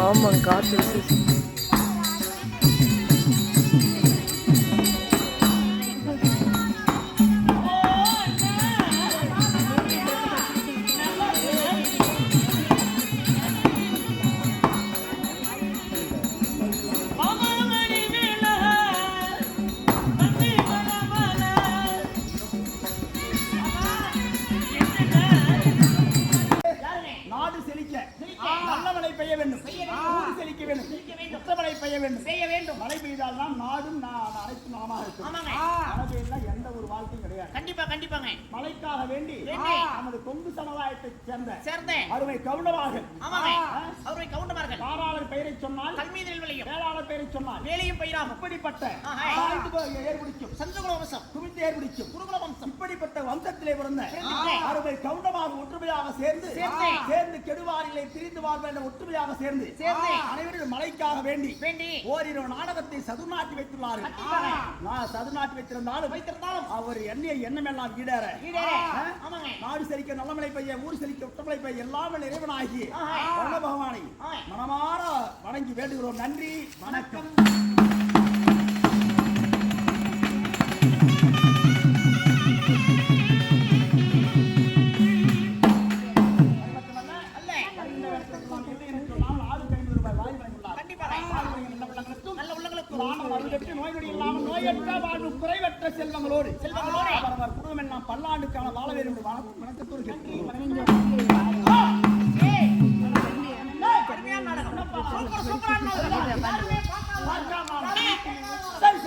ஆமாம், காற்று விசேஷம். மழை பெய்தால் தான் நாடும் அனைத்து நலமாக இருக்கும். மழை பெய்தால் எந்த ஒரு வாழ்க்கையும் கிடையாது. கண்டிப்பாங்க. மழைக்காக வேண்டி நமது கொங்கு சமுதாயத்தை சேர்ந்த அருமை கவுண்டமார்கள் தாராளர் பெயரை சொன்னால் கல்மீதில் விளையும், வேளாளர் பெயரை சொன்னால் வேலையும் பயிராகும். இப்படிப்பட்ட ஏற்படிக்கும் சந்திரகுல வம்சம், குமிழ்ந்து ஏற்படிக்கும் குருகுல வம்சம், இப்படிப்பட்ட வம்சத்திலே பிறந்த அருமை கவுண்டமாக ஒற்றுமையாக சேர்ந்து கெடுவாரிகளை பிரிந்து வாழ்வ என்ற ஒற்றுமையாக சேர்ந்து அனைவரும் மழைக்காக வேண்டி ஓரிரு நாடகத்தை சதுர்நாட்டி வைத்துள்ளார்கள். சதுர்நாட்டி வைத்திருந்தாலும் அவர் எண்ணமெல்லாம் ஈடேற நாடு செழிக்க நல்ல மழை பெய்ய, ஊர் செழிக்க உத்தமழை பெய்ய, எல்லாமே இறைவனாகி பகவானை மனமாற வணங்கி வேண்டுகிறோம். நன்றி, வணக்கம். நோயற்ற வாழ்வு குறைவற்ற செல்வங்களோடு குடும்பம் எல்லாம் பல்லாண்டுக்கான வாழ வேண்டும். வணக்கத்தோடு சரி